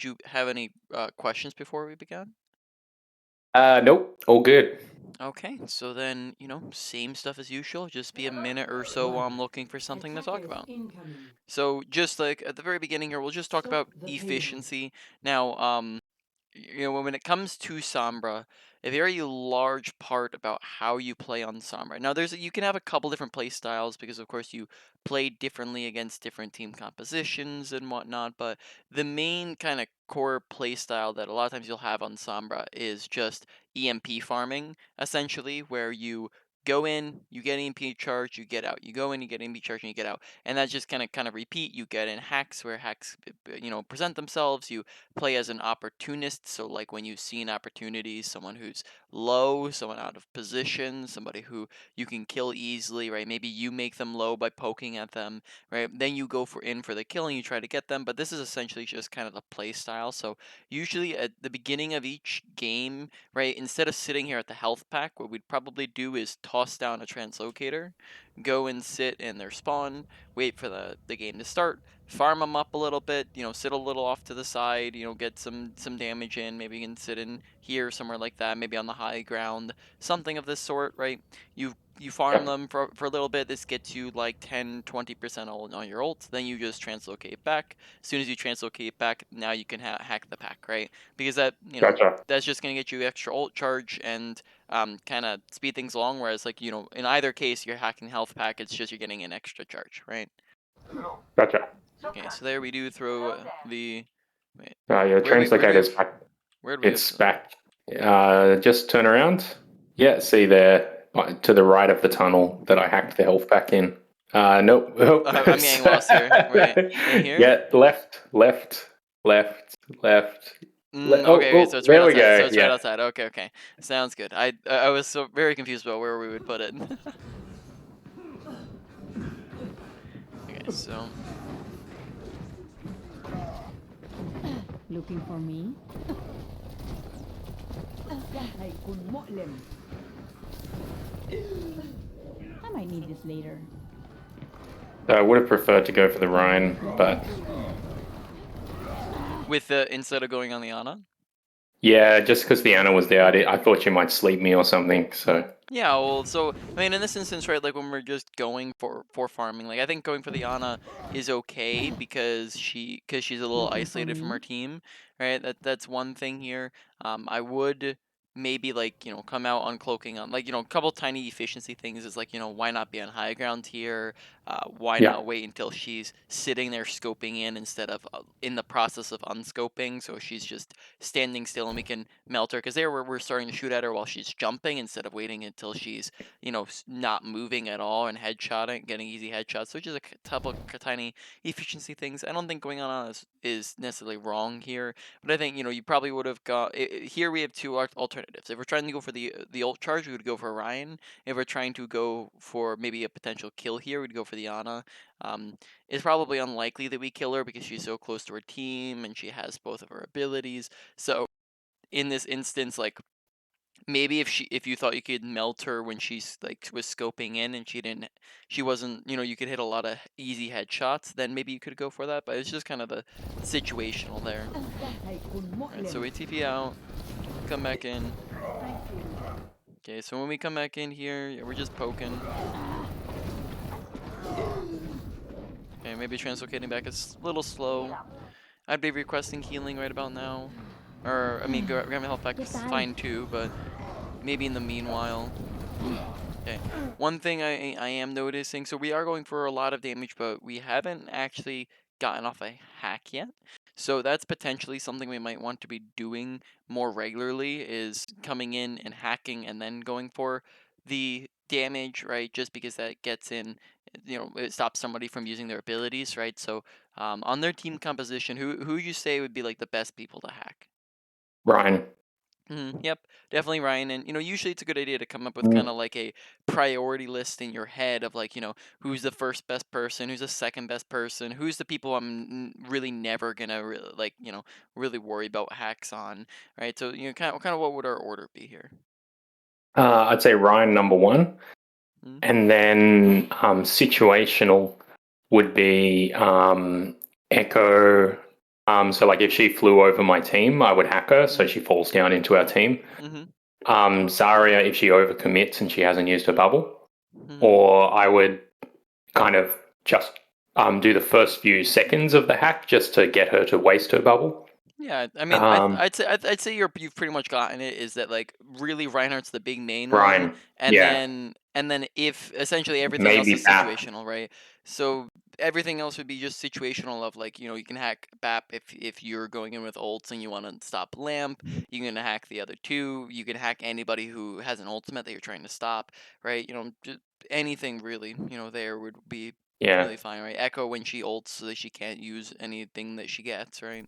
Do you have any questions before we begin? Nope, all good. Okay, so then, same stuff as usual. Just be a minute or so while I'm looking for something to talk about. So, just like at the very beginning here, we'll just talk about efficiency. Now, when it comes to Sombra, a very large part about how you play on Sombra. Now, you can have a couple different play styles because, of course, you play differently against different team compositions and whatnot. But the main kind of core play style that a lot of times you'll have on Sombra is just EMP farming, essentially, where you go in, you get EMP charge, you get out. You go in, you get EMP charge, and you get out. And that's just kind of repeat. You get in hacks where hacks, present themselves. You play as an opportunist. So, like when you see an opportunity, someone who's low, someone out of position, somebody who you can kill easily, right? Maybe you make them low by poking at them, right? Then you go for the kill and you try to get them. But this is essentially just kind of the play style. So, usually at the beginning of each game, right, instead of sitting here at the health pack, what we'd probably do is toss down a translocator, go and sit in their spawn, wait for the game to start, farm them up a little bit, sit a little off to the side, get some damage in. Maybe you can sit in here somewhere like that, maybe on the high ground, something of this sort, right? You farm Yep, them for a little bit. This gets you like 10-20% on your ult. Then you just translocate back. As soon as you translocate back, now you can hack the pack, right? Because gotcha. that's just going to get you extra ult charge and kind of speed things along. Whereas, like, in either case, you're hacking health pack, it's just you're getting an extra charge, right? Gotcha. Okay, so there we do throw the. Wait, Your translocator's have? back. Where do we have? It's back. Just turn around. Yeah, see there to the right of the tunnel that I hacked the health back in. Nope. Nope. I'm getting lost here. Right in here. Yeah, left, left, left, left. Oh, Okay, so oh, it's right there we outside. So go. it's right Yeah. outside. Okay, okay, sounds good. I was so very confused about where we would put it. Okay, so Looking for me? I might need this later. I would have preferred to go for the Rhine, but with the instead of going on the Ana. yeah, just because the Anna was there, I thought she might sleep me or something. So Yeah, well, so I mean, in this instance, right, like when we're just going for farming, like I think going for the Ana is okay because she's a little Looking for isolated from me? our team, right? That's one thing here. I would maybe like come out uncloaking on like a couple tiny efficiency things is like why not be on high ground here? Why yeah, not wait until she's sitting there scoping in instead of in the process of unscoping? So she's just standing still and we can melt her because there we're starting to shoot at her while she's jumping instead of waiting until she's not moving at all and headshotting, getting easy headshots. So just a couple tiny efficiency things. I don't think going on is necessarily wrong here, but I think you probably would have got here. We have two alternatives. If we're trying to go for the ult charge, we would go for Ryan. If we're trying to go for maybe a potential kill here, we'd go for the Ana. Um, it's probably unlikely that we kill her because she's so close to her team and she has both of her abilities. So in this instance, like maybe if you thought you could melt her when she's like was scoping in and she wasn't you could hit a lot of easy headshots, then maybe you could go for that. But it's just kind of the situational there. All right, so we TP out, come back in. Okay, so when we come back in here, yeah, we're just poking. Okay, maybe translocating back is a little slow. I'd be requesting healing right about now. Or, I mean, grabbing health back is Goodbye. fine too, but maybe in the meanwhile. Okay, one thing I am noticing, so we are going for a lot of damage, but we haven't actually gotten off a hack yet. So that's potentially something we might want to be doing more regularly, is coming in and hacking and then going for the damage, right? Just because that gets in, it stops somebody from using their abilities, right? So on their team composition, who you say would be like the best people to hack? Rhine. Yep, definitely Ryan. And usually it's a good idea to come up with kind Mm, of like a priority list in your head of like, who's the first best person, who's the second best person, who's the people really never gonna really like, really worry about hacks on, right? So kind of what would our order be here? I'd say Rhine number one, Mm, and then situational would be Echo, So like if she flew over my team, I would hack her so she falls down into our team. Mm-hmm. Zarya if she overcommits and she hasn't used her bubble, Mm-hmm. or I would kind of just do the first few seconds of the hack just to get her to waste her bubble. Yeah, I mean, Um, I'd say you've pretty much gotten it. Is that like really Reinhardt's the big main one, Ryan, and yeah, then if essentially everything else maybe is Bap. situational, right? So everything else would be just situational of like you can hack BAP if you're going in with ults and you want to stop Lamp. You can hack the other two. You can hack anybody who has an ultimate that you're trying to stop, right? Just anything really. There would be Yeah, really fine, right? Echo when she ults so that she can't use anything that she gets, right?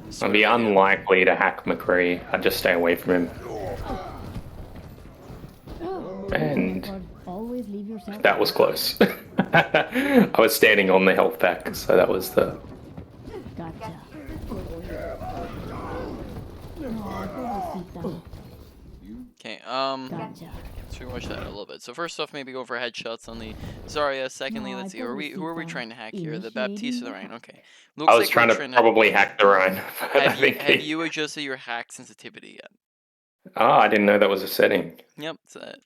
I'd Sort be of idea. unlikely to hack McCree. I'd just stay away from him. And But always leave yourself. that was close. I was standing on the health pack, so that was the. Gotcha. Oh, pobrecita. Okay, Gotcha. let's rewatch that a little bit. So first off, maybe go for headshots on the Zarya. Secondly, No, let's see, who are we pobrecita. trying to hack here? The Baptiste Initiating or the the Rhine? hack. Okay, I looks was like we're trying to trying to. probably hack the Rhine, but Have I you think have you adjusted your hack sensitivity yet? I didn't know that was a setting. Yep.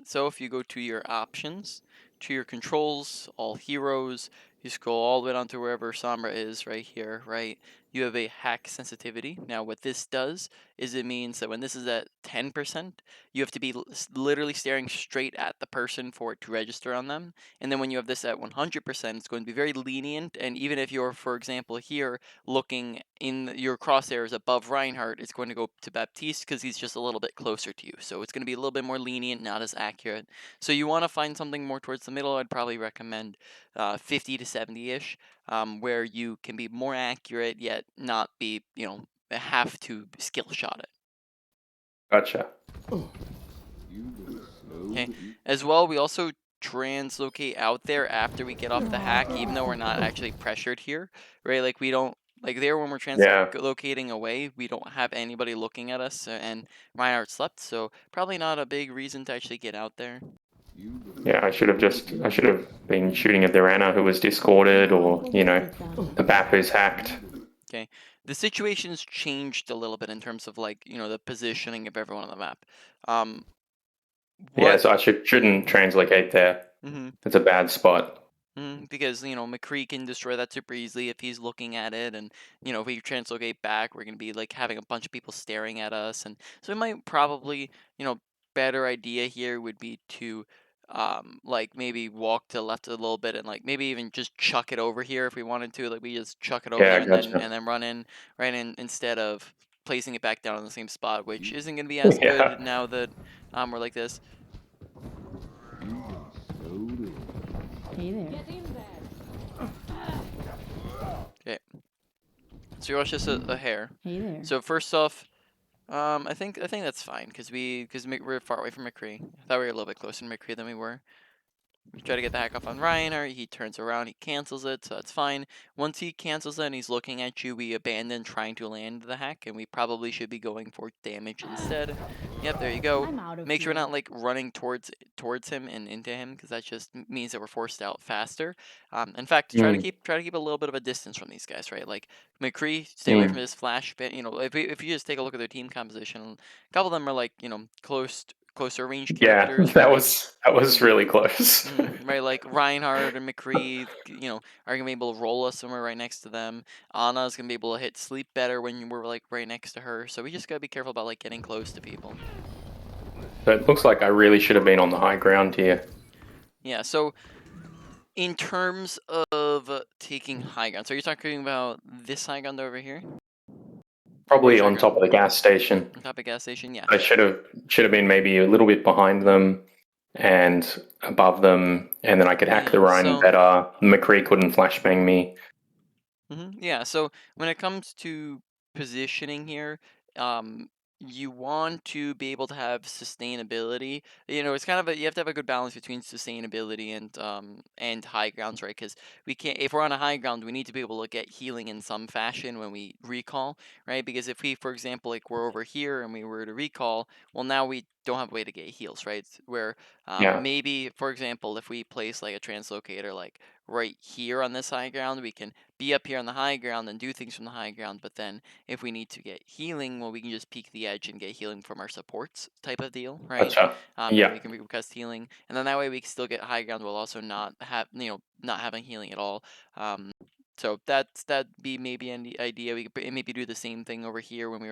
So if you go to your options, to your controls, all heroes, you scroll all the way down to wherever Sombra is, right here, right? You have a hack sensitivity. Now, what this does is it means that when this is at 10%, you have to be literally staring straight at the person for it to register on them. And then when you have this at 100%, it's going to be very lenient. And even if you're, for example, here looking in your crosshairs above Reinhardt, it's going to go to Baptiste because he's just a little bit closer to you. So it's going to be a little bit more lenient, not as accurate. So you want to find something more towards the middle. I'd probably recommend 50 to 70 ish, where you can be more accurate yet not be, have to skill shot it. Gotcha. Okay. As well, we also translocate out there after we get off the hack, even though we're not actually pressured here, right? Like we don't like there when we're Yeah. translocating away, we don't have anybody looking at us, and Reinhardt slept, so probably not a big reason to actually get out there. Yeah, I should have been shooting at the Rana who was discorded, or the BAP who's hacked. Okay. The situation's changed a little bit in terms of like, the positioning of everyone on the map. Yeah, What so I shouldn't translocate there. mhm. It's a bad spot. Because McCree can destroy that super easily if he's looking at it, and if we translocate back, we're gonna be like having a bunch of people staring at us, and so it might probably better idea here would be to like maybe walk to the left a little bit and like maybe even just chuck it over here if we wanted to, like we just chuck it over Yeah, there and then gotcha. and then run in right in instead of placing it back down in the same spot, which isn't gonna be as Yeah. good now that we're like this. Hey there. Okay, so you watch this a hair. Hey there. So first off, I think that's fine because we're far away from McCree. I thought we were a little bit closer to McCree than we were. We try to get the hack off on Reiner. He turns around, he cancels it, so that's fine. Once he cancels it and he's looking at you, we abandon trying to land the hack, and we probably should be going for damage instead. Yep, there you go. I'm out of Make sure we're here. not like running towards him and into him, because that just means that we're forced out faster. In fact, try to Mm, keep a little bit of a distance from these guys, right? Like McCree, stay away from mm. this flash bit. If you just take a look at their team composition, a couple of them are like closer range Yeah, characters, right? Like. that was Mhm. really close. Right, like Reinhardt and McCree, are gonna be able to roll us somewhere right next to them. Anna's gonna be able to hit sleep better when we're like right next to her. So we just gotta be careful about like getting close to people. So it looks like I really should have been on the high ground here. Yeah. So in terms of taking high ground, so you're talking about this high ground over here, or Probably which high on top ground? of the gas station. On top of gas station. Yeah. I should have been maybe a little bit behind them and above them, and then I could hack the Yeah. Rhine So. better. McCree couldn't flashbang me. Yeah, so when it comes to positioning here, um, you want to be able to have sustainability. It's kind of you have to have a good balance between sustainability and high grounds, right? Because we can't if we're on a high ground, we need to be able to get healing in some fashion when we recall, right? Because if we, for example, like we're over here and we were to recall, well, now we don't have a way to get heals, right? Where Yeah, maybe, for example, if we place like a translocator like right here on this high ground. We can be up here on the high ground and do things from the high ground, but then if we need to get healing, well, we can just peek the edge and get healing from our supports type of deal, right? Gotcha. And Yeah. we can request healing, and then that way we can still get high ground while also not have, not having healing at all. So that'd be maybe an idea. We could maybe do the same thing over here when we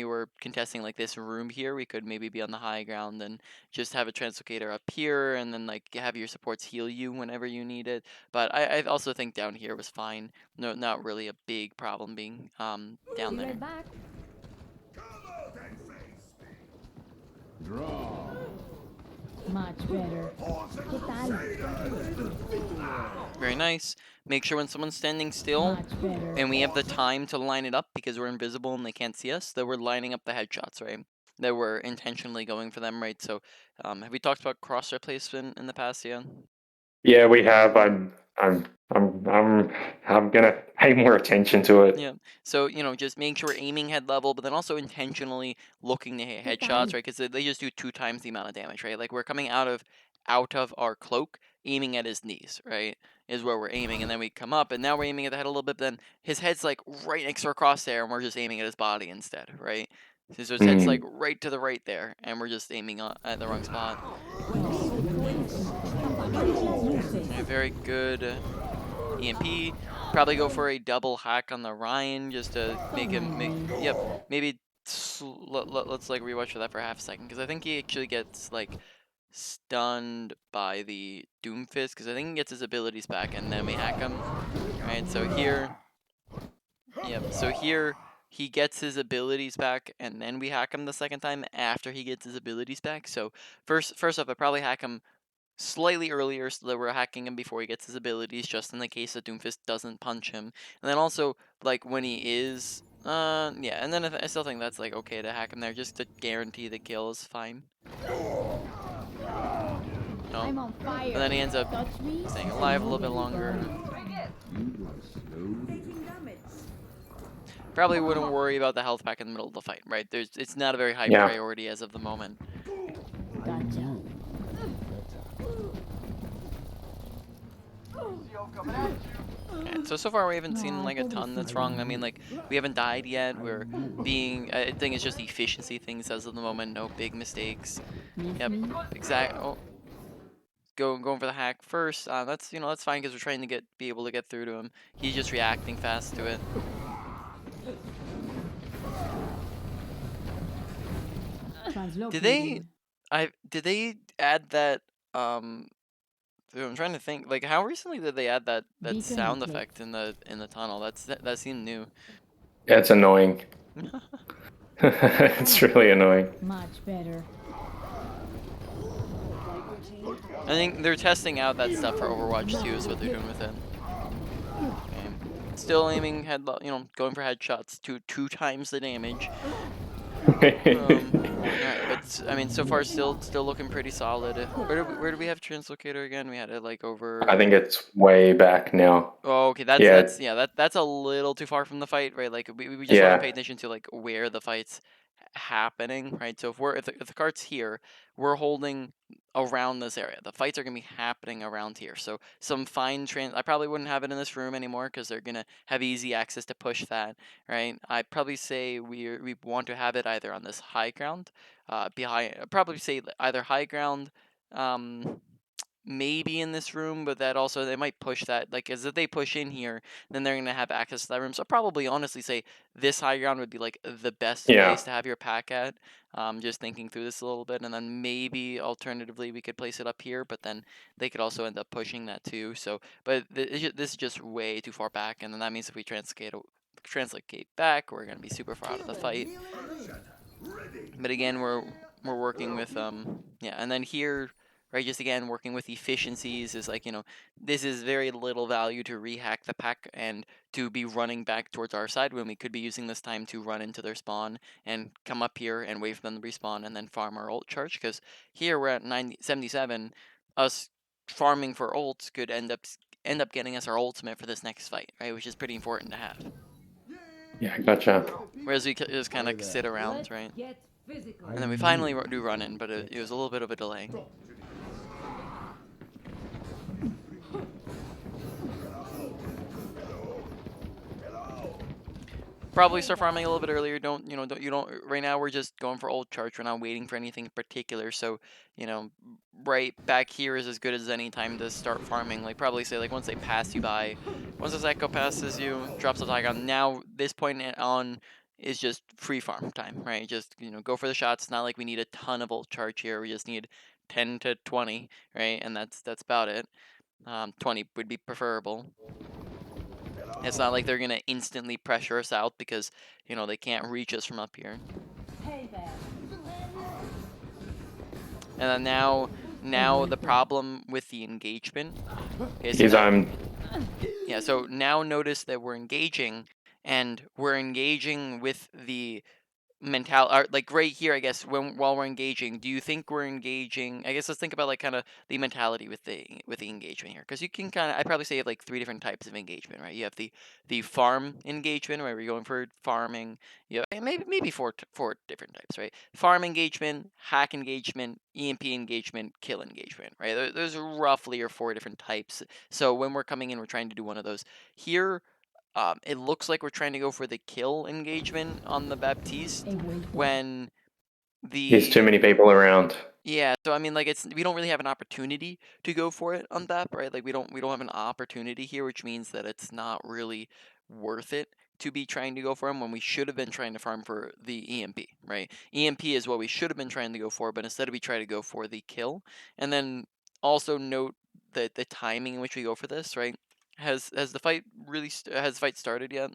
were contesting like this room here. We could maybe be on the high ground and just have a translocator up here, and then like have your supports heal you whenever you need it. But I also think down here was fine. No, not really a big problem being down there. back. Much better. ¿Qué tal? Very nice. Make sure when someone's standing still Much better. and we have the time to line it up because we're invisible and they can't see us, that we're lining up the headshots, right? That we're intentionally going for them, right? So, have we talked about cross replacement in the past? Yeah. Yeah, we have. I'm gonna pay more attention to it. Yeah. So, just make sure we're aiming head level, but then also intentionally looking to hit headshots, right? Because they just do 2 times the amount of damage, right? Like we're coming out of our cloak, aiming at his knees, right? Is where we're aiming, and then we come up, and now we're aiming at the head a little bit. Then his head's like right next to our crosshair, and we're just aiming at his body instead, right? So his head's like Mm. right to the right there, and we're just aiming at the wrong spot. Yeah, very good. EMP. Probably go for a double hack on the Ryan just to make him yep, maybe let's like rewatch for that for half a second because I think he actually gets like stunned by the Doomfist because I think he gets his abilities back and then we hack him. Right, so here, yep, so here he gets his abilities back and then we hack him the second time after he gets his abilities back. So first off, I probably hack him slightly earlier so that we're hacking him before he gets his abilities, just in the case that Doomfist doesn't punch him. And then also, like, when he is, yeah, and then I still think that's, like, okay to hack him there, just to guarantee the kill is fine. No. I'm on fire. And then he ends up Touch me, staying and alive a you'll little bit get longer. burned. Probably wouldn't worry about the health pack in the middle of the fight, right? It's not a very high Yeah. priority as of the moment. Gotcha. And so far we haven't seen like a ton that's wrong. I mean, like, we haven't died yet. We're being, I think it's just efficiency things as of the moment. No big mistakes. Yep, exact. Oh, going for the hack first. That's that's fine because we're trying to be able to get through to him. He's just reacting fast to it. Did they add that Dude, I'm trying to think. Like, how recently did they add that sound effect in the tunnel? That seemed new. Yeah, it's annoying. It's really annoying. Much better. I think they're testing out that stuff for Overwatch 2 is what they're doing with it. Okay. Still aiming going for headshots to 2 times the damage. Alright, but I mean, so far still looking pretty solid. Where do we have translocator again? We had it like over. I think it's way back now. Oh, okay. That's a little too far from the fight, right? Like we just want to pay attention to like where the fight's happening, right? So if the cart's here, we're holding around this area. The fights are gonna be happening around here. So some fine I probably wouldn't have it in this room anymore because they're gonna have easy access to push that, right? I'd probably say we want to have it either on this high ground, behind. I'd probably say either high ground, maybe in this room, but that also they might push that. Like, as if they push in here, then they're gonna have access to that room. So I'd probably honestly say this high ground would be like the best place to have your pack at. Just thinking through this a little bit, and then maybe alternatively we could place it up here, but then they could also end up pushing that too. So, but this is just way too far back, and then that means if we translocate back, we're gonna be super far out of the fight. But again, we're working with yeah, and then here, right, just again working with efficiencies is like, this is very little value to rehack the pack and to be running back towards our side when we could be using this time to run into their spawn and come up here and wait for them to respawn and then farm our ult charge, because here we're at 77. Us farming for ults could end up getting us our ultimate for this next fight, right, which is pretty important to have. Yeah, gotcha. Whereas we just kind of sit around, right? And then we finally do run in, but it was a little bit of a delay. Probably start farming a little bit earlier. Don't right now we're just going for old charge. We're not waiting for anything in particular. So, right back here is as good as any time to start farming. Like probably say like once they pass you by, once this echo passes you, drops the Tygon. Now this point on is just free farm time, right? Just go for the shots. It's not like we need a ton of old charge here. We just need 10 to 20, right? And that's about it. 20 would be preferable. It's not like they're gonna instantly pressure us out because they can't reach us from up here. Hey there. And then now the problem with the engagement is Is that I'm so now notice that we're engaging with the mentality, like right here, I guess, while we're engaging. Do you think we're engaging? I guess let's think about like kind of the mentality with the engagement here, because you can kind of, I probably say you have like three different types of engagement, right? You have the farm engagement, where you're going for farming. You have maybe four different types, right? Farm engagement, hack engagement, EMP engagement, kill engagement, right? Those are roughly are four different types. So when we're coming in, we're trying to do one of those here. It looks like we're trying to go for the kill engagement on the Baptiste Hey, wait there. when there's too the many people around. yeah. So I mean, like we don't really have an opportunity to go for it on that, right? Like we don't have an opportunity here, which means that it's not really worth it to be trying to go for him when we should have been trying to farm for the EMP, right? EMP is what we should have been trying to go for, but instead we try to go for the kill. And then also note that the timing in which we go for this, right? Has the fight has the fight started yet?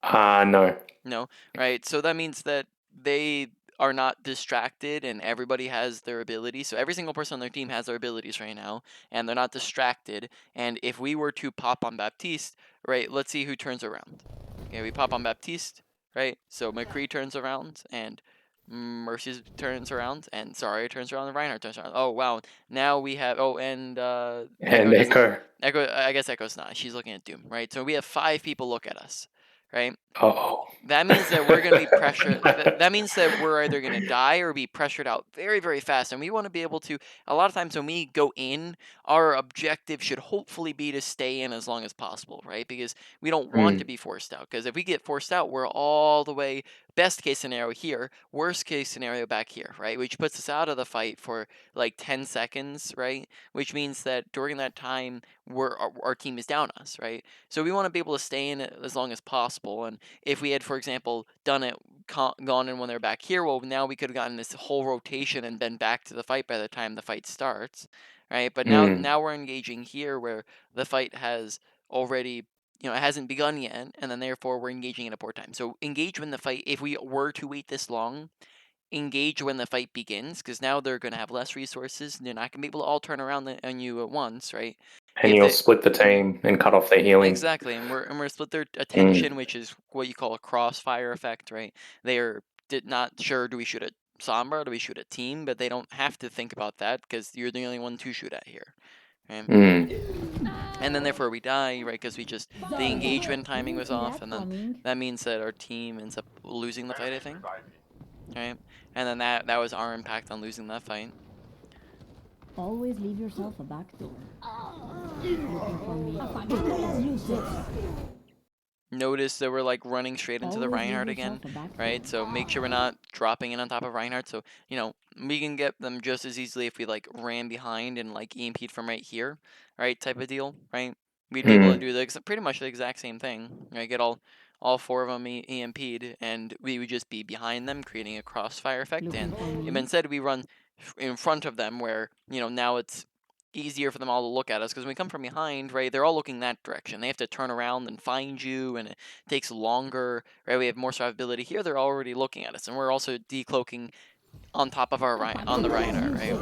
No. No, right? So that means that they are not distracted and everybody has their abilities. So every single person on their team has their abilities right now and they're not distracted. And if we were to pop on Baptiste, right, let's see who turns around. Okay, we pop on Baptiste, right? So McCree turns around and Mercy turns around and Zarya turns around and Reinhardt turns around. Oh, wow. Now we have, and Echo And doesn't, Echo. I guess Echo's not. She's looking at Doom, right? So we have 5 people look at us, right? Oh. That means that we're going to be pressured. That means that we're either going to die or be pressured out very, very fast. And we want to be able to, a lot of times when we go in, our objective should hopefully be to stay in as long as possible, right? Because we don't want to be forced out. Because if we get forced out, we're all the way, best case scenario here, worst case scenario back here, right? Which puts us out of the fight for like 10 seconds, right? Which means that during that time, our team is down us, right? So we want to be able to stay in it as long as possible. And if we had, for example, done it, gone in when they're back here, well, now we could have gotten this whole rotation and been back to the fight by the time the fight starts, right? But now we're engaging here where the fight has already, it hasn't begun yet, and then therefore we're engaging in a poor time. So engage when the fight, if we were to wait this long, engage when the fight begins, because now they're going to have less resources, and they're not going to be able to all turn around on you at once, right? And If you'll they split the team and cut off their healing. Exactly, and we're split their attention, which is what you call a crossfire effect, right? They are not sure, do we shoot at Sombra, do we shoot at team, but they don't have to think about that because you're the only one to shoot at here, right? And then therefore we die, right? Because the engagement timing was off, and then that means that our team ends up losing the fight, I think, right? And then that was our impact on losing that fight. Always leave yourself a back door. Looking for me. Because use this. Notice that we're like running straight into the Always leave Reinhardt yourself again, a back right? door. So make sure we're not dropping in on top of Reinhardt. So, we can get them just as easily if we like ran behind and like EMP'd from right here, right? Type of deal, right? We'd be able to do pretty much the exact same thing, right? Get all 4 of them EMP'd, and we would just be behind them, creating a crossfire effect. Looking And for me. instead we run in front of them, where now it's easier for them all to look at us, because when we come from behind, right, they're all looking that direction. They have to turn around and find you, and it takes longer, right? We have more survivability here. They're already looking at us, and we're also decloaking on top of on the Reinhardt, right?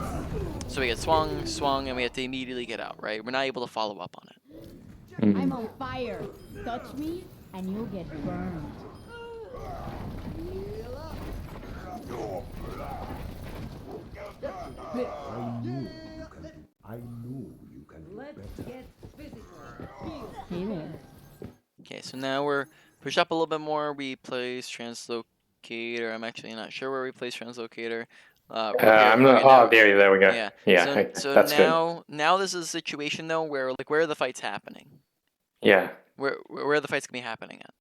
So we get swung, and we have to immediately get out, right? We're not able to follow up on it. I'm on fire. Touch me and you'll get burned. I know you can do better. Hey there. Okay, so now we're pushed up a little bit more. We place translocator. I'm actually not sure where we place translocator. We're here. I'm not. Okay, now. There we go. Yeah. Yeah, So that's good. now this is a situation though where the fight's happening. Yeah. Where the fight's gonna be happening at.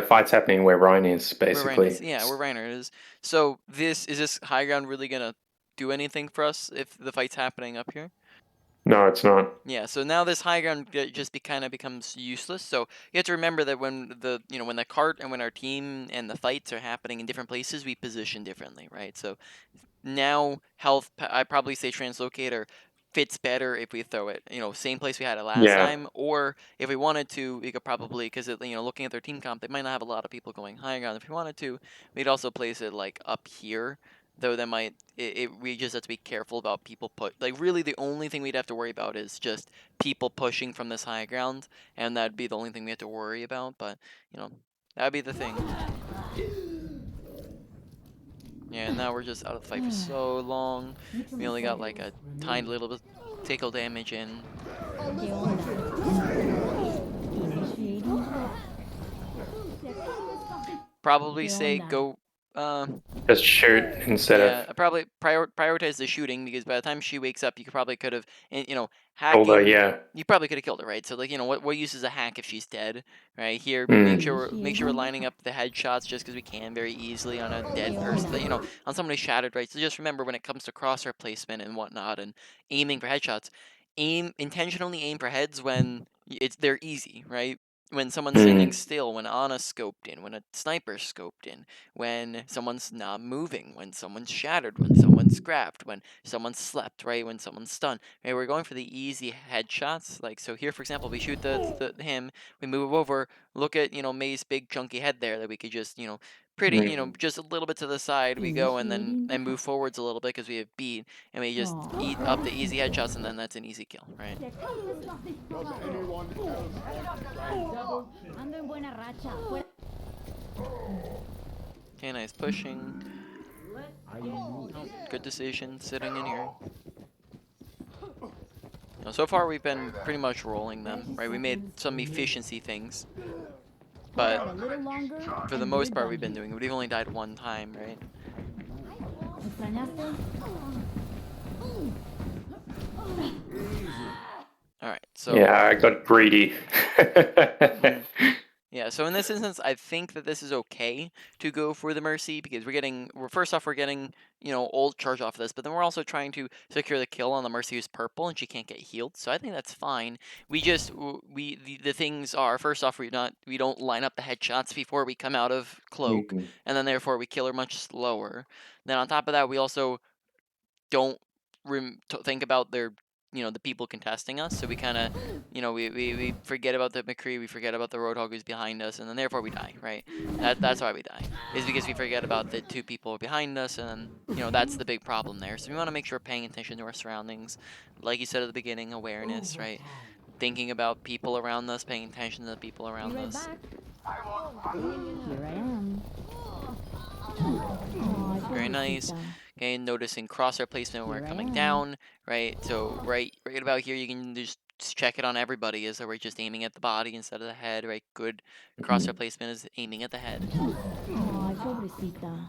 Fight's happening where Ryan is, Where Reiner is. basically. Yeah, where Reiner is. So is this high ground really gonna do anything for us if the fight's happening up here? No, it's not. Yeah, so now this high ground just kind of becomes useless. So you have to remember that when when the cart and when our team and the fights are happening in different places, we position differently, right? So now health, I'd probably say translocator fits better if we throw it, same place we had it last Yeah. time, or if we wanted to, we could probably, because looking at their team comp, they might not have a lot of people going high ground. If we wanted to, we'd also place it like up here, though that might, we just have to be careful about people like really the only thing we'd have to worry about is just people pushing from this high ground, and that'd be the only thing we have to worry about, but, that'd be the thing. Yeah, now we're just out of the fight for so long. We only got like a tiny little bit tickle damage in. ¿Qué onda? Initiating. Probably ¿Qué say onda? go. Just shoot instead Yeah, of I probably prioritize the shooting because by the time she wakes up, you could have, kill her. hacking. Yeah. You probably could have killed her, right? So like, what use is a hack if she's dead, right? Here, make Mm. sure we're lining up the headshots just because we can very easily on a dead person, on somebody shattered, right? So just remember when it comes to crosshair placement and whatnot and aiming for headshots, intentionally aim for heads when they're easy, right? When someone's standing Mm. still, when Anna's scoped in, when a sniper's scoped in, when someone's not moving, when someone's shattered, when someone's grabbed, when someone's slept, right? When someone's stunned. Right? We're going for the easy headshots. Like so here, for example, we shoot him, we move over, look at May's big chunky head there that we could just pretty Mm. just a little bit to the side we go and then Initiating. move forwards a little bit because we have beat and we just Aw. eat up the easy headshots and then that's an easy kill, right? Ando en buena racha. Okay, nice pushing. I know. Oh, good decision sitting in here. So far we've been pretty much rolling them, right? We made some efficiency things, but A little longer. for the and most we're part done we've been here. doing it. We've only died one time, right? ¿Extrañaste? Alright, so Yeah, I got greedy. yeah, so in this instance, I think that this is okay to go for the Mercy because first off, we're getting, old charge off of this, but then we're also trying to secure the kill on the Mercy who's purple and she can't get healed. So I think that's fine. We just, the things are, first off, we don't line up the headshots before we come out of cloak, Mhm. and then therefore we kill her much slower. Then on top of that, we also don't think about the people contesting us. So we kind of, we forget about the McCree, we forget about the Roadhog who's behind us, and then therefore we die, right? That's why we die, is because we forget about the two people behind us, and then, that's the big problem there. So we want to make sure we're paying attention to our surroundings. Like you said at the beginning, awareness, right? Thinking about people around us, paying attention to the people Be around right us. back. Here I am. Aw, Very nice. pobrecita. Okay, noticing crosshair placement when Here we're I coming am. down, right? So right about here, you can just check it on everybody. Is that we're just aiming at the body instead of the head, right? Good crosshair placement is aiming at the head. Ay, pobrecita.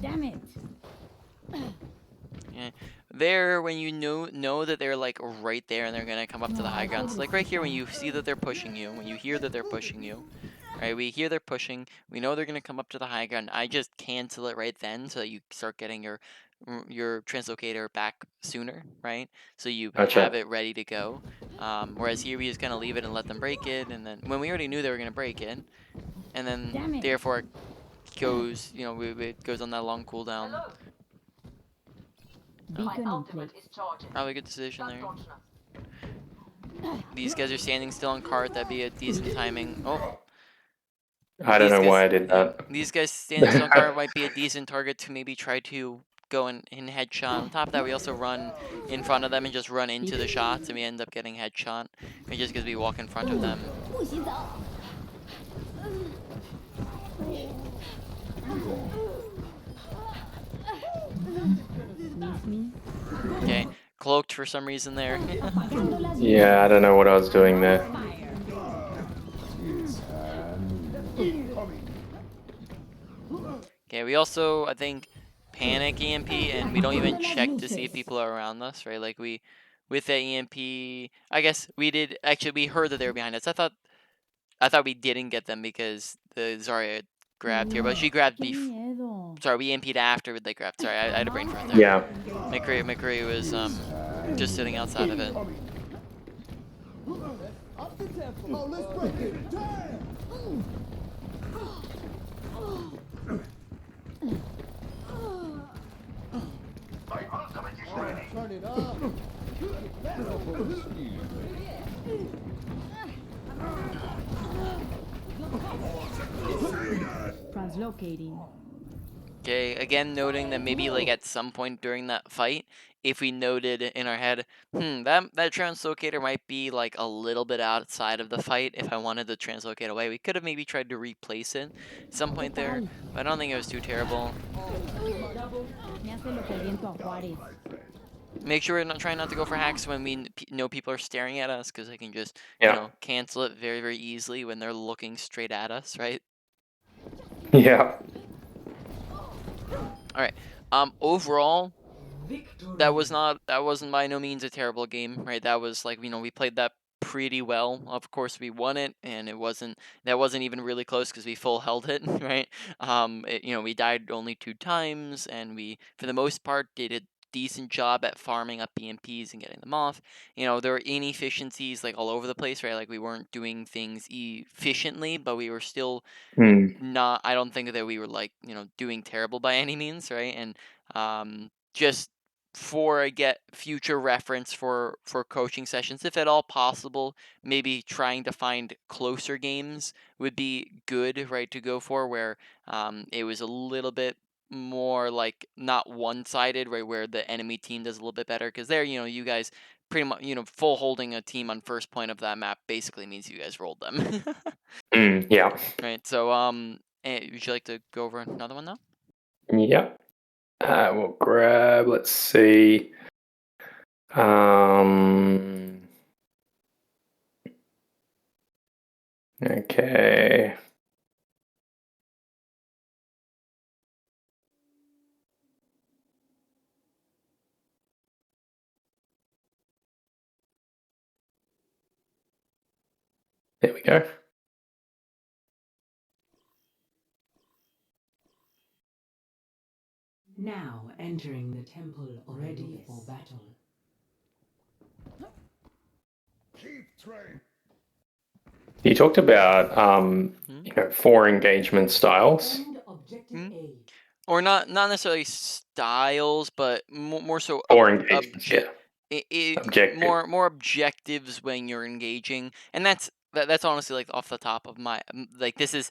Damn it. Yeah. There, when you know that they're like right there and they're gonna come up to the high ground. So like right here, when you see that they're pushing you, when you hear that they're pushing you, right? We hear they're pushing. We know they're gonna come up to the high ground. I just cancel it right then so that you start getting your translocator back sooner, right? So you have Gotcha. it ready to go. Whereas here we just kind of leave it and let them break it, and then when we already knew they were gonna break it, and Damn then it. therefore it goes, it goes on that long cooldown. Beacon in place. Probably a good decision there. These guys are standing still on cart. That'd be a decent timing. Oh, I don't these know guys. why I did Yeah, that. these guys standing still on cart might be a decent target to maybe try to go in headshot. On top of that, we also run in front of them and just run into the shots, and we end up getting headshot. Just because we walk in front of them. 不洗澡。 Miss me? Okay, cloaked for some reason there. Yeah, I don't know what I was doing there. Okay, we also, I think, panic EMP and we don't even check to see if people are around us, right? Like with that EMP, I guess we did actually. We heard that they were behind us. I thought we didn't get them because the Zarya grabbed here, but she grabbed Qué miedo. Sorry, we EMP'd after they grabbed. Sorry, I had a brain fart there. Yeah. McCree was just sitting outside of it. Translocating. Okay, again noting that maybe like at some point during that fight, if we noted in our head, that translocator might be like a little bit outside of the fight. If I wanted to translocate away, we could have maybe tried to replace it at some ¿Qué point there, tal? but I don't think it was too terrible. Me hace lo que el viento a Juárez. Make sure we're not trying not to go for hacks when we know people are staring at us, because they can just Yeah. cancel it very very easily when they're looking straight at us, right? Yeah. All right. Overall, that wasn't by no means a terrible game, right? That was like, we played that pretty well. Of course, we won it, and that wasn't even really close because we full held it, right? We died only 2 times, and we, for the most part, did a decent job at farming up EMPs and getting them off. There were inefficiencies like all over the place, right? Like we weren't doing things efficiently, but we were still Mm. not, I don't think that we were like, doing terrible by any means, right? And just for I get future reference for coaching sessions, if at all possible, maybe trying to find closer games would be good, right, to go for, where it was a little bit more like not one-sided, right, where the enemy team does a little bit better, because there, you guys pretty much, full holding a team on first point of that map basically means you guys rolled them. Yeah. Right. So, would you like to go over another one now? Yeah. We'll grab, let's see. Okay. There we go. Now entering the temple, ready for battle. You talked about Hmm? 4 engagement styles. Defend objective Hmm? A. Or not necessarily styles, but more so 4 engagements, yeah. Objective. more objectives when you're engaging, and that's honestly like off the top of my like, this is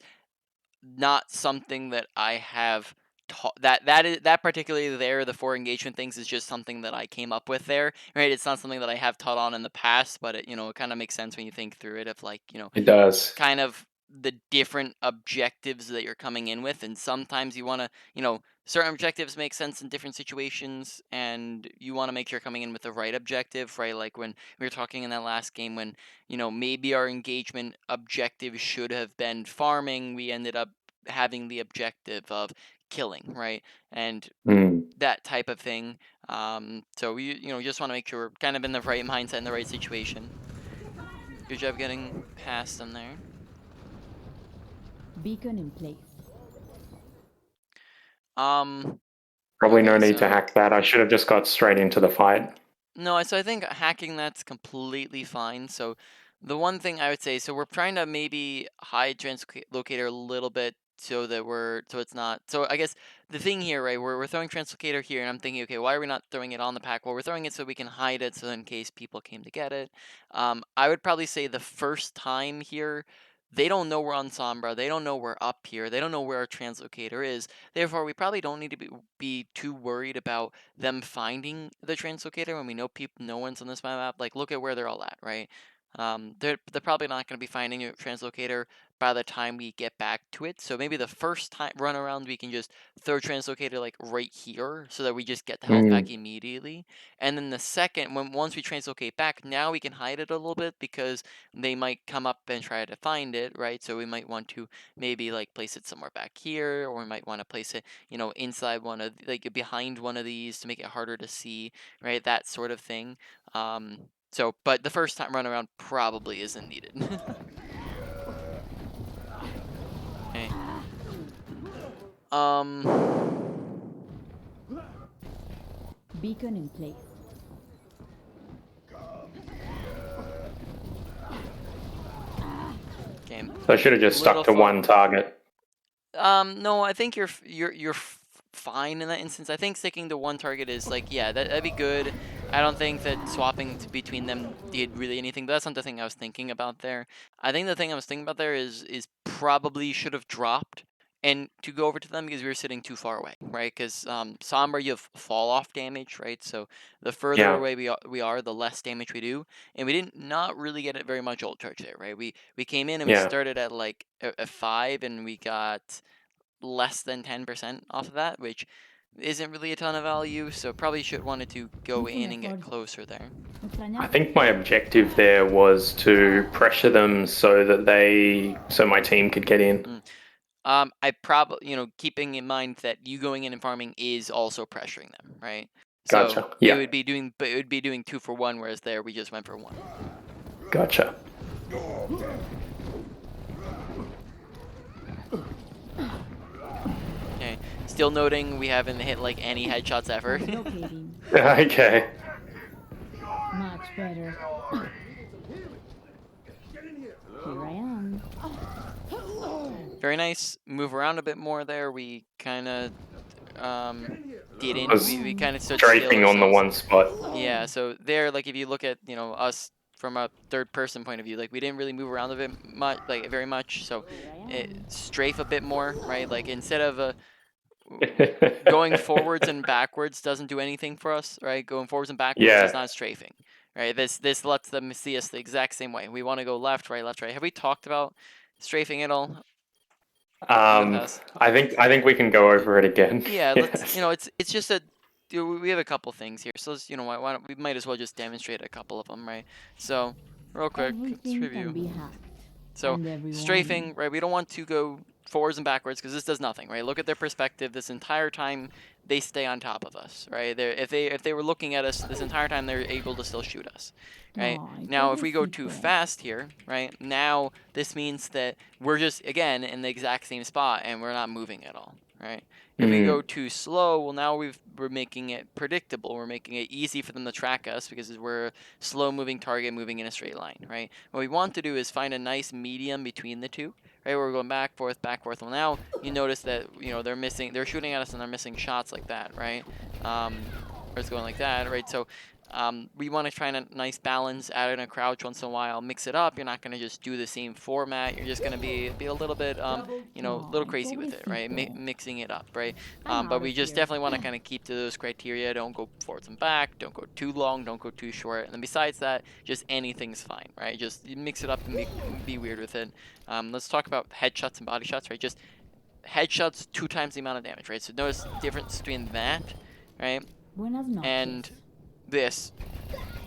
not something that I have taught. That particularly there, the 4 engagement things is just something that I came up with there, right? It's not something that I have taught on in the past, but it kind of makes sense when you think through it, of like, It does. kind of the different objectives that you're coming in with, and sometimes you want to, certain objectives make sense in different situations, and you want to make sure you're coming in with the right objective, right? Like when we were talking in that last game, when maybe our engagement objective should have been farming, we ended up having the objective of killing, right? And Mm. that type of thing. So we, just want to make sure we're kind of in the right mindset, in the right situation. Good job getting past them there. Beacon in place. Probably no Okay, need to so hack that. I should have just got straight into the fight. no, so I think hacking that's completely fine. So the one thing I would say, so we're trying to maybe hide translocator a little bit so that so it's not. So I guess the thing here, right? We're throwing translocator here, and I'm thinking, okay, why are we not throwing it on the pack? Well, we're throwing it so we can hide it, so in case people came to get it. I would probably say the first time here, they don't know we're on Sombra. They don't know we're up here. They don't know where our translocator is. Therefore, we probably don't need to be too worried about them finding the translocator when we know no one's on this map. Like, look at where they're all at, right? They're probably not going to be finding a translocator by the time we get back to it. So maybe the first time run around we can just throw translocator like right here so that we just get the health back immediately. And then the second, once we translocate back, now we can hide it a little bit because they might come up and try to find it, right? So we might want to maybe like place it somewhere back here, or we might want to place it, inside one of like behind one of these to make it harder to see, right? That sort of thing. But the first time run around probably isn't needed. Okay. Beacon in place. Okay. So I should have just stuck to one target. No, I think you're fine in that instance. I think sticking to one target is like, yeah, that'd be good. I don't think that swapping between them did really anything, but that's not the thing I was thinking about there. I think the thing I was thinking about there is probably should have dropped and to go over to them because we were sitting too far away, right? Because Sombra, you have fall off damage, right? So the further Yeah. away we are, the less damage we do, and we didn't not really get it very much ult charge there, right? We came in and we Yeah. started at like a 5, and we got less than 10% off of that, which isn't really a ton of value, so probably should wanted to go in and get closer there. I think my objective there was to pressure them so my team could get in. I probably, keeping in mind that you going in and farming is also pressuring them, right? So Gotcha. Yeah. it would be doing 2 for 1, whereas there we just went for 1. Gotcha. Okay. Still noting we haven't hit like any headshots ever. Okay. Much better. Here I am. Very nice. Move around a bit more there. We kind of didn't. We kind of stood strafing still on the ourselves. one spot. Yeah. So there, like if you look at us from a third-person point of view, like we didn't really move around a bit much, like very much. So strafe a bit more, right? Like instead of going forwards and backwards doesn't do anything for us, right? Going forwards and backwards is not strafing, right? This lets them see us the exact same way. We want to go left, right, left, right. Have we talked about strafing at all? I think we can go over it again. Yeah, let's. It's just a. We have a couple things here, so let's, why don't we might as well just demonstrate a couple of them, right? So, real quick, let's review. So, strafing, right? We don't want to go forwards and backwards because this does nothing, right? Look at their perspective. This entire time, they stay on top of us, right? If they were looking at us this entire time, they're able to still shoot us, right? Now, if we go too fast here, right? Now this means that we're just again in the exact same spot and we're not moving at all, right? If we go too slow, well, now we're making it predictable. We're making it easy for them to track us because we're a slow-moving target moving in a straight line, right? What we want to do is find a nice medium between the two, right? We're going back, forth, back, forth. Well, now you notice that, they're shooting at us and they're missing shots like that, right? Or it's going like that, right? So we want to try a nice balance, add in a crouch once in a while, mix it up. You're not going to just do the same format. You're just going to be a little bit, little crazy with it, right? Mixing it up, right? But we just definitely want to kind of keep to those criteria. Don't go forwards and back. Don't go too long. Don't go too short. And then besides that, just anything's fine, right? Just mix it up and be weird with it. Let's talk about headshots and body shots, right? Just headshots 2 times the amount of damage, right? So notice the difference between that, right? And this,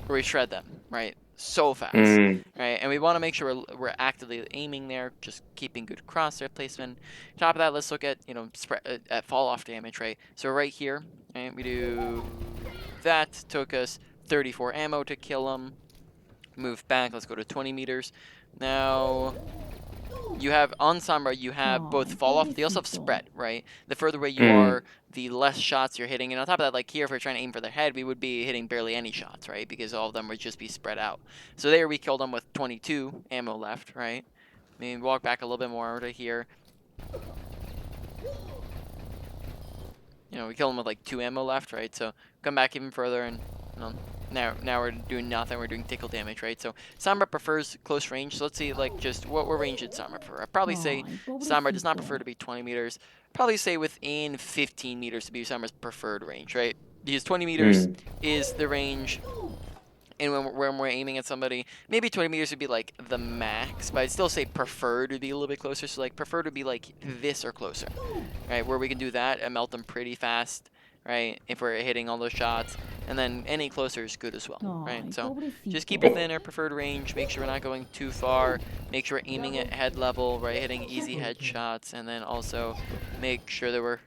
where we shred them, right? So fast, right? And we want to make sure we're actively aiming there, just keeping good crosshair placement. Top of that, let's look at, at fall off damage, right? So right here, right, we do that. Took us 34 ammo to kill them. Move back, let's go to 20 meters. Now, you have on Sombra, you have both fall off, they also have spread, right? The further away you are, the less shots you're hitting. And on top of that, like here, if we're trying to aim for their head, we would be hitting barely any shots, right? Because all of them would just be spread out. So there we killed them with 22 ammo left, right? I mean, walk back a little bit more to here. We killed them with like 2 ammo left, right? So come back even further and, now we're doing nothing. We're doing tickle damage, right? So Sombra prefers close range. So let's see, like, just what range did Sombra prefer? I'd probably say Sombra does not prefer to be 20 meters. Probably say within 15 meters to be Sombra's preferred range, right? Because 20 meters is the range And when we're aiming at somebody, maybe 20 meters would be like the max, but I'd still say preferred would be a little bit closer. So like preferred would be like this or closer, right? Where we can do that and melt them pretty fast, right? If we're hitting all those shots, and then any closer is good as well, right? Ay, So just keep pobrecito. it within our preferred range. Make sure we're not going too far. Make sure we're aiming at head level, right? Hitting easy headshots, and then also make sure that we're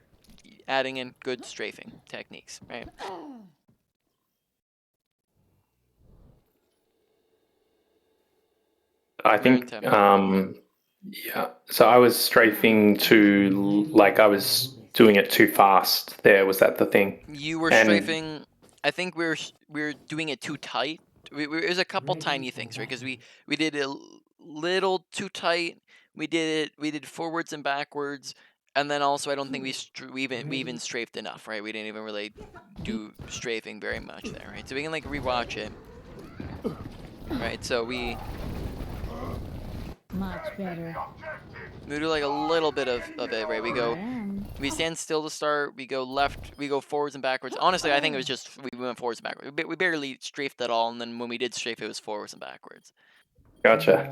adding in good strafing techniques, right? I Very think, tempting. yeah. So I was strafing like I was doing it too fast. There was that the thing, You were and strafing. I think we're doing it too tight. There's a couple tiny things, right? Because we did it a little too tight. We did forwards and backwards, and then also I don't think we even strafed enough, right? We didn't even really do strafing very much there, right? So we can like rewatch it, right? So we Much better. do like a little bit of it, right? I am. We stand still to start. We go left. We go forwards and backwards. Honestly, I think it was just we went forwards and backwards. We barely strafed at all, and then when we did strafe, it was forwards and backwards. gotcha.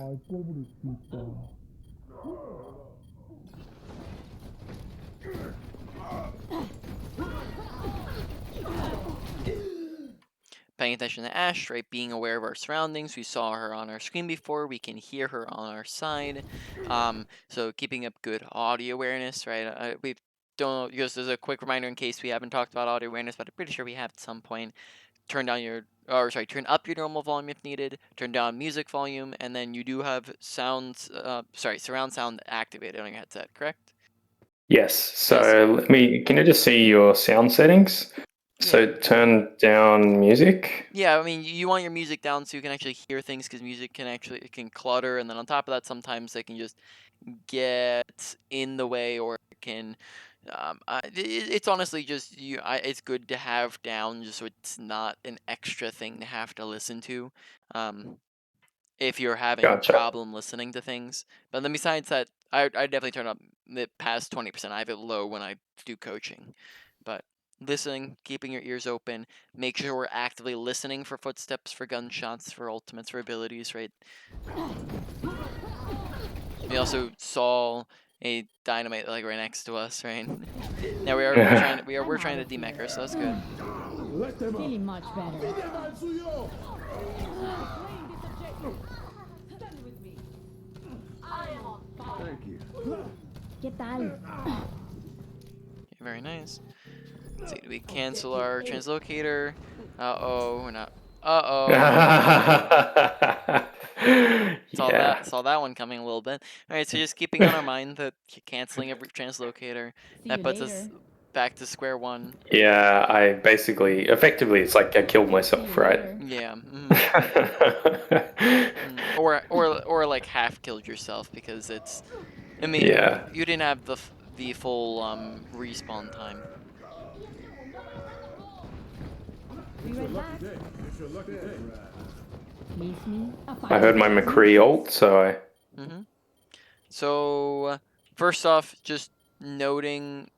Paying attention to Ash, right? Being aware of our surroundings. We saw her on our screen before. We can hear her on our side. So keeping up good audio awareness, right? We don't just as a quick reminder in case we haven't talked about audio awareness, but I'm pretty sure we have at some point. Turn up your normal volume if needed, turn down music volume, and then you do have surround sound activated on your headset, correct? Yes. Yes. So can you just see your sound settings? Yeah. So turn down music. Yeah, I mean, you want your music down so you can actually hear things, because music it can clutter, and then on top of that, sometimes they can just get in the way, or it can. It's honestly just it's good to have down just so it's not an extra thing to have to listen to. If you're having a Gotcha. problem listening to things. But then besides that, I definitely turn up it past 20%. I have it low when I do coaching. But listening, keeping your ears open, make sure we're actively listening for footsteps, for gunshots, for ultimates, for abilities, right? We also saw a dynamite like right next to us, right? Now we're trying to demech her, so that's good. Feeling much better. ¿Qué tal? Okay, very nice. Let's see, do we cancel our translocator? Uh-oh, we're not. Uh-oh. Yeah. Saw that one coming a little bit. Alright, so just keeping on our mind that canceling every translocator. See That you puts later. us back to square one. Yeah, I basically, effectively, it's like I killed myself, right? Yeah. Or like half killed yourself, because it's. I mean, Yeah. you didn't have the full respawn time. Be right back. Miss me? I heard my McCree ult, so I. So first off, just noting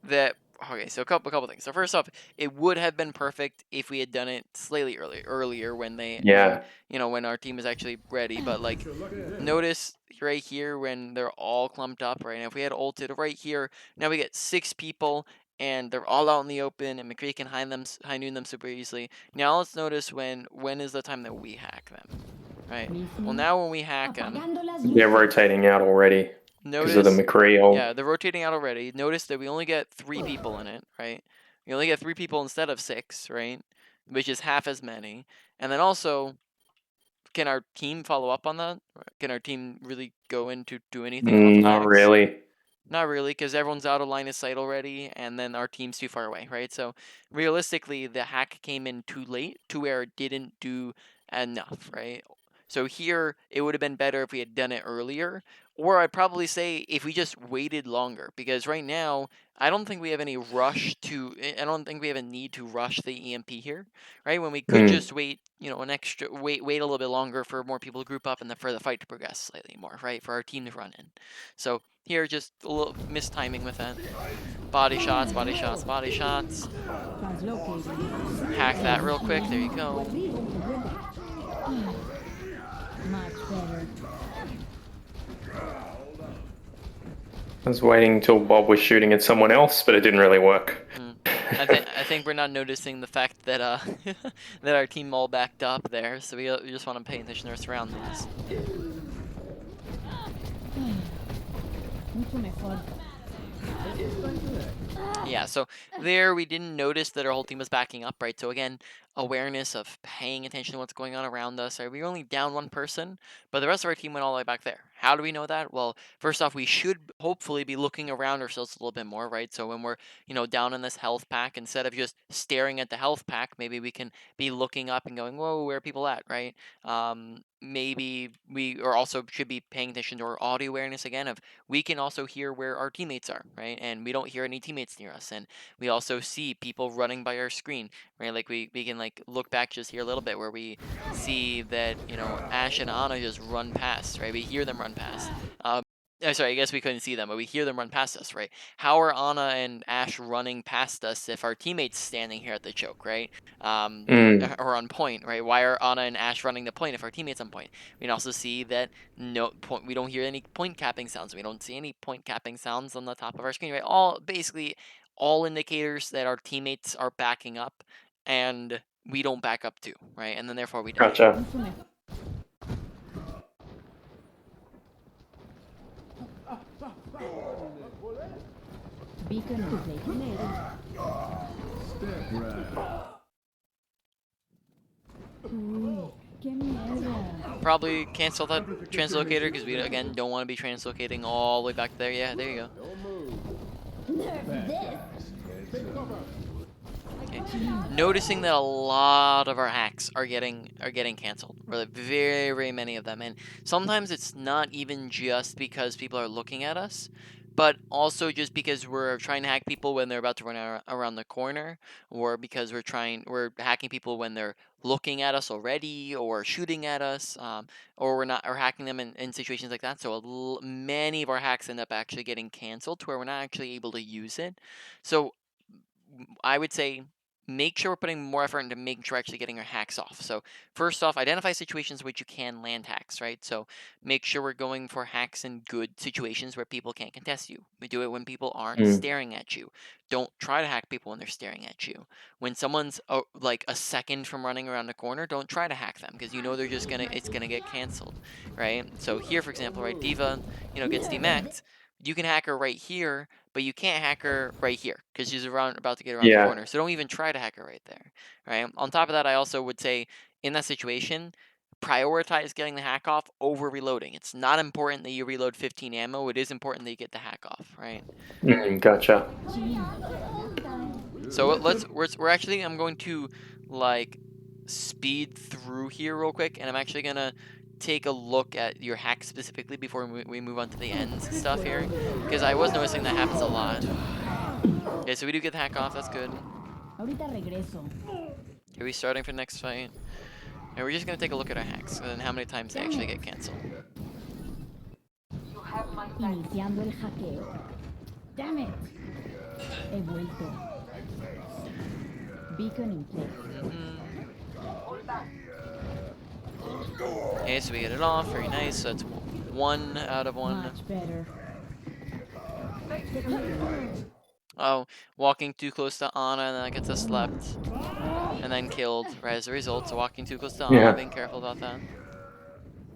that. Okay, so a couple things. So first off, it would have been perfect if we had done it slightly earlier when Yeah. when our team is actually ready. But like, notice right here when they're all clumped up, right? And if we had ulted right here, now we get 6 people and they're all out in the open, and McCree can high noon them super easily. Now let's notice when is the time that we hack them, right? Well, now when we hack them, They're rotating out already because of the notice, McCree ult. yeah, they're rotating out already. Notice that we only get 3 people in it, right? We only get 3 people instead of 6, right? Which is half as many. And then also, can our team follow up on that? Can our team really go in to do anything off of Not hacks? really. Not really, because everyone's out of line of sight already, and then our team's too far away, right? So realistically, the hack came in too late to where it didn't do enough, right? So here, it would have been better if we had done it earlier, Or I'd probably say if we just waited longer, because right now I don't think we have any rush to. I don't think we have a need to rush the EMP here, right? When we could Mm. just wait, an extra wait a little bit longer for more people to group up and for the fight to progress slightly more, right? For our team to run in. So here, just a little mistiming with that. Body shots, body shots, body shots. Translocated. Hack that real quick. There you What go. reload? Much better. I was waiting until Bob was shooting at someone else, but it didn't really work. I think we're not noticing the fact that that our team all backed up there, so we just want to pay attention to our surroundings. Mucho mejor. Yeah, so there we didn't notice that our whole team was backing up, right? So again, awareness of paying attention to what's going on around us. Right? We were only down one person, but the rest of our team went all the way back there. How do we know that? Well, first off, we should hopefully be looking around ourselves a little bit more, right? So when we're, down in this health pack, instead of just staring at the health pack, maybe we can be looking up and going, whoa, where are people at, right? Maybe we or also should be paying attention to our audio awareness again of we can also hear where our teammates are, right? And we don't hear any teammates near us. And we also see people running by our screen, right? Like we can like look back just here a little bit where we see that, Ash and Anna just run past, right? We hear them run past. Sorry, I guess we couldn't see them, but we hear them run past us, right? How are Anna and Ash running past us if our teammates standing here at the choke, right? Mm. Or on point, right? Why are Anna and Ash running the point if our teammates on point? We can also see that no point. We don't hear any point capping sounds. We don't see any point capping sounds on the top of our screen, right? Basically all indicators that our teammates are backing up, and we don't back up too, right? And then therefore we die. Gotcha. Mucho mejor. Beacon in place. Uy, qué mierda. Probably cancel that translocator because we again don't want to be translocating all the way back there. Yeah, there you go. Nerf this. Okay. Noticing that a lot of our hacks are getting canceled, or very very many of them, and sometimes it's not even just because people are looking at us, but also just because we're trying to hack people when they're about to run around the corner, or because we're hacking people when they're looking at us already or shooting at us, or we're not or hacking them in situations like that. So many of our hacks end up actually getting canceled to where we're not actually able to use it. So I would say make sure we're putting more effort into making sure we're actually getting our hacks off. So first off, identify situations in which you can land hacks, right? So make sure we're going for hacks in good situations where people can't contest you. We do it when people aren't Mm. staring at you. Don't try to hack people when they're staring at you. When someone's like a second from running around the corner, don't try to hack them because you know they're just it's gonna get canceled, right? So here, for example, right, Diva, gets demeched. You can hack her right here, but you can't hack her right here because she's about to get around the Yeah. corner. So don't even try to hack her right there, right? On top of that, I also would say in that situation, prioritize getting the hack off over reloading. It's not important that you reload 15 ammo. It is important that you get the hack off, right? Gotcha. So we're actually I'm going to like speed through here real quick, and I'm actually gonna take a look at your hack specifically before we move on to the ends stuff here, because I was noticing that happens a lot. Okay, so we do get the hack off. That's good. Ahorita regreso. Are we starting for the next fight? And we're just gonna take a look at our hacks and how many times they actually get canceled. Iniciando el hackeo. Damn it. He vuelto. Beacon in place. Okay, so we get it off. Very nice. So that's 1 out of 1. Much better. Oh, walking too close to Anna, and then that gets us slept. And then killed, right, as a result. So walking too close to Anna, Yeah. being careful about that.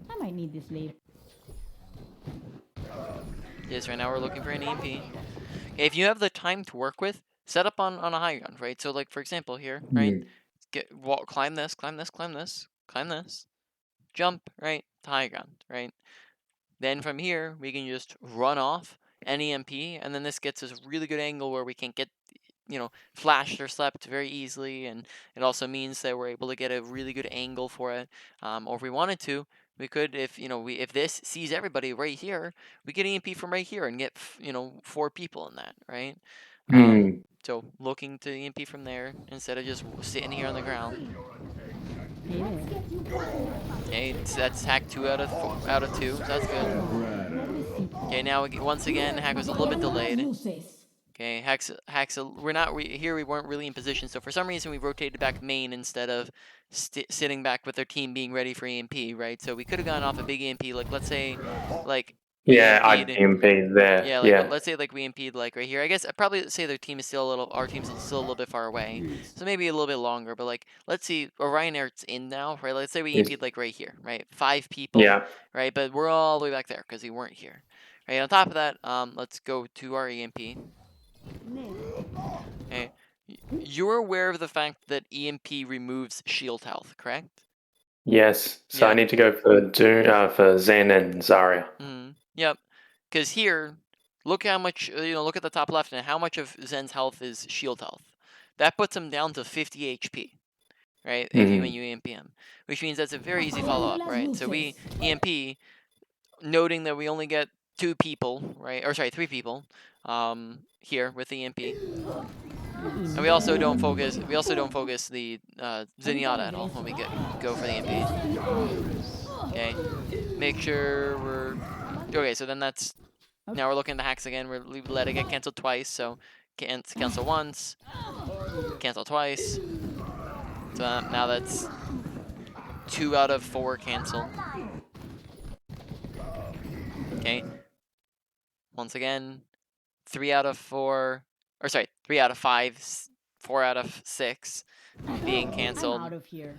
I might need this later. Yes, right now we're looking for an EMP. Okay, if you have the time to work with, set up on a high ground, right? So like for example here, right? Climb this, climb this, climb this, climb this, jump, right? To high ground, right? Then from here, we can just run off an EMP, and then this gets us a really good angle where we can get, flashed or slept very easily, and it also means that we're able to get a really good angle for it. Or if we wanted to, We could, if if this sees everybody right here, we get EMP from right here and get 4 people in that, right? Hmm. So looking to EMP from there instead of just sitting here on the ground. Hey there. Okay, so that's hack 2 out of 2, so that's good. Okay, now once again, hack was a little bit delayed. Okay, hacks. We're not here. We weren't really in position, so for some reason we rotated back main instead of sitting back with their team being ready for EMP, right? So we could have gone off a big EMP, like let's say, like we Yeah, I'd EMP'd. MP there. Yeah, like Yeah. let's say like we EMP'd like right here. I guess I'd probably say their team is still a little. Our team's still a little bit far away, so maybe a little bit longer. But like, let's see, Orion Air's in now, right? Let's say we Yes. EMP'd like right here, right? 5 people, Yeah. right? But we're all the way back there because we weren't here, right? On top of that, let's go to our EMP. Okay. You're aware of the fact that EMP removes shield health, correct? Yes. So I Yep. need to go for Zen and Zarya. Yep. Because here, look how much, look at the top left and how much of Zen's health is shield health. That puts him down to 50 HP, right? When you EMP him, which means that's a very easy follow up, right? So we EMP, noting that we only get 2 people, right? Or sorry, 3 people, here with the EMP. And we also don't focus. We also don't focus the Zenyatta at all when we go for the EMP. Okay, make sure we're okay. So then that's now we're looking at the hacks again. We let it get canceled twice. So cancel once, cancel twice. So now that's 2 out of 4 canceled. Okay. Once again, 3 out of 4, or sorry, 3 out of 5, 4 out of 6 being canceled. I'm out of here.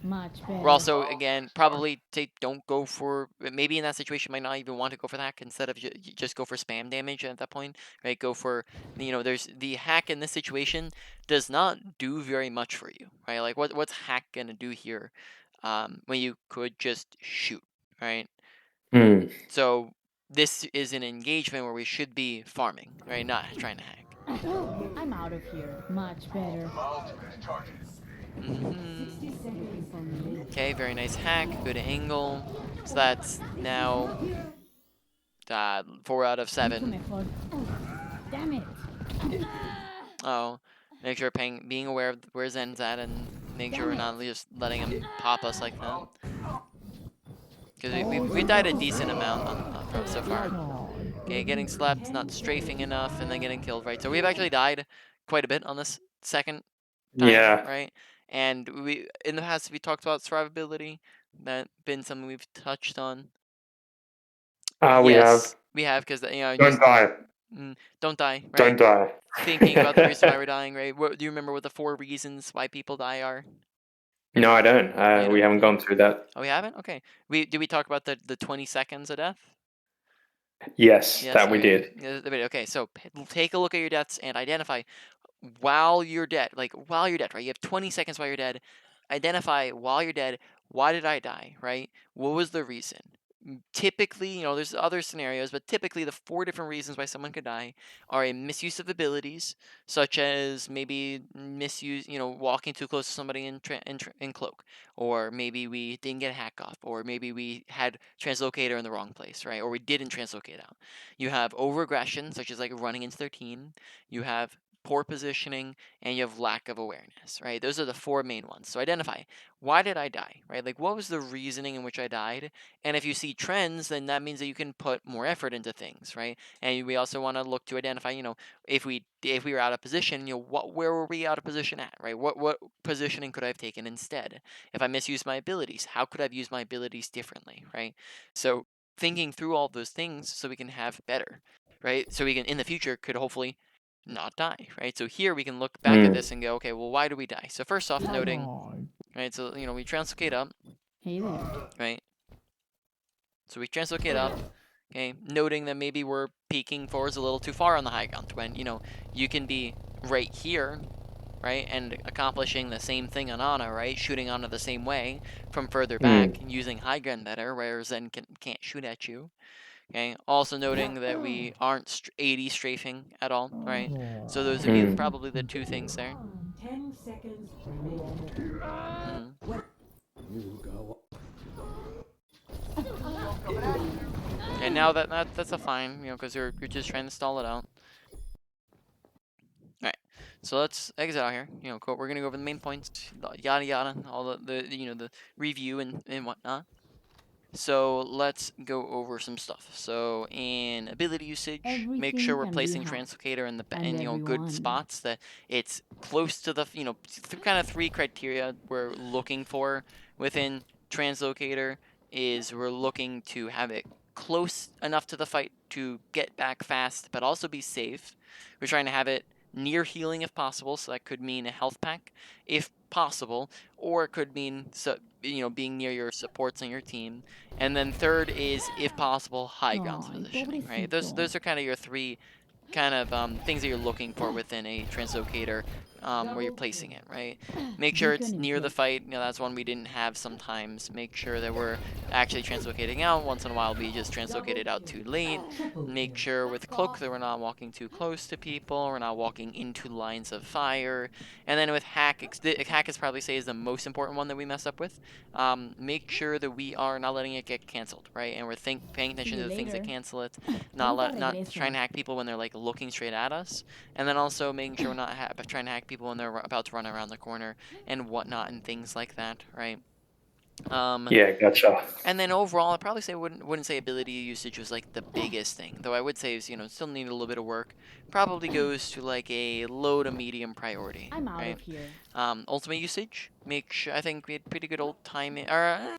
Much better. We're also, again, probably don't go for, maybe in that situation, might not even want to go for the hack instead of just go for spam damage at that point, right? Go for, there's the hack in this situation does not do very much for you, right? Like what's hack gonna do here when you could just shoot, right? Hmm. So this is an engagement where we should be farming, right? Not trying to hack. I'm out of here. Much better. Okay, very nice hack. Good angle. So that's now 4 out of 7. Damn it. Oh, make sure being aware of where Zen's at and make sure we're not just letting him pop us like that. Because we died a decent amount from so far. Okay, getting slept, not strafing enough, and then getting killed, right? So we've actually died quite a bit on this second time, Yeah. right? And in the past we talked about survivability. That's been something we've touched on. We have. Yes, we have, because Don't just die. don't die, right? Don't die. Thinking about the reason why we're dying, right? Do you remember what the 4 reasons why people die are? No, I don't. You We don't? haven't gone through that. Oh, we haven't? Okay. Did we talk about the 20 seconds of death? Yes, Yes. that we Okay. did. Okay. So take a look at your deaths and identify while you're dead. Like while you're dead, right? You have 20 seconds while you're dead. Identify while you're dead. Why did I die? Right? What was the reason? Typically, there's other scenarios, but typically the 4 different reasons why someone could die are a misuse of abilities, such as maybe misuse, walking too close to somebody in cloak, or maybe we didn't get a hack off, or maybe we had translocator in the wrong place, right? Or we didn't translocate out. You have overaggression, such as like running into their team. You have poor positioning, and you have lack of awareness, right? Those are the 4 main ones. So identify, why did I die, right? Like what was the reasoning in which I died? And if you see trends, then that means that you can put more effort into things, right? And we also want to look to identify, if we were out of position, where were we out of position at, right? What positioning could I have taken instead? If I misused my abilities, how could I have used my abilities differently, right? So thinking through all those things so we can have better, right? So we can in the future could hopefully not die, right? So here we can look back at this and go, okay, well, why do we die? So first off, noting, right? So we translocate up, Hey there. right? So we translocate up, okay, noting that maybe we're peeking forwards a little too far on the high ground when, you can be right here, right, and accomplishing the same thing on Ana, right, shooting Ana the same way from further back, using high ground better, whereas Zen can't shoot at you. Okay, also noting that we aren't 80 strafing at all, right? So those would be probably the 2 things there. 10 seconds remaining. now that's a fine, you know, because you're just trying to stall it out. All right, so let's exit out here. You know, we're gonna go over the main points, yada yada, all the you know the review and whatnot. So let's go over some stuff. So in ability usage, make sure Everything we're can be placing hacked. Translocator in the And you know good everyone. spots, that it's close to the you know kind of 3 criteria we're looking for within Translocator is we're looking to have it close enough to the fight to get back fast, but also be safe. We're trying to have it near healing if possible, so that could mean a health pack if possible, or it could mean you know being near your supports on your team. And then third is, if possible, high ground Ay, positioning, right? pobrecito. Those are kind of your 3 kind of things that you're looking for within a translocator where you're placing it, right? Make sure Beacon it's in near the place. fight. You know, that's one we didn't have sometimes. Make sure that we're actually translocating out. Once in a while, we just translocated out too late. Triple Make kill. sure with cloak that we're not walking too close to people. We're not walking into lines of fire. And then with hack, hack is probably say is the most important one that we mess up with. Make sure that we are not letting it get canceled, right? And we're paying See attention you to the things that later. cancel it, Pronto not regreso. trying to hack people when they're like looking straight at us, and then also making sure we're not trying to hack people when they're about to run around the corner and whatnot and things like that, right? Yeah, gotcha. And then overall, I'd probably say wouldn't say ability usage was like the biggest thing, though I would say is, you know, still need a little bit of work. Probably goes to like a low to medium priority, I'm out right? of here. Ultimate usage, make sure I think we had pretty good old timing. Or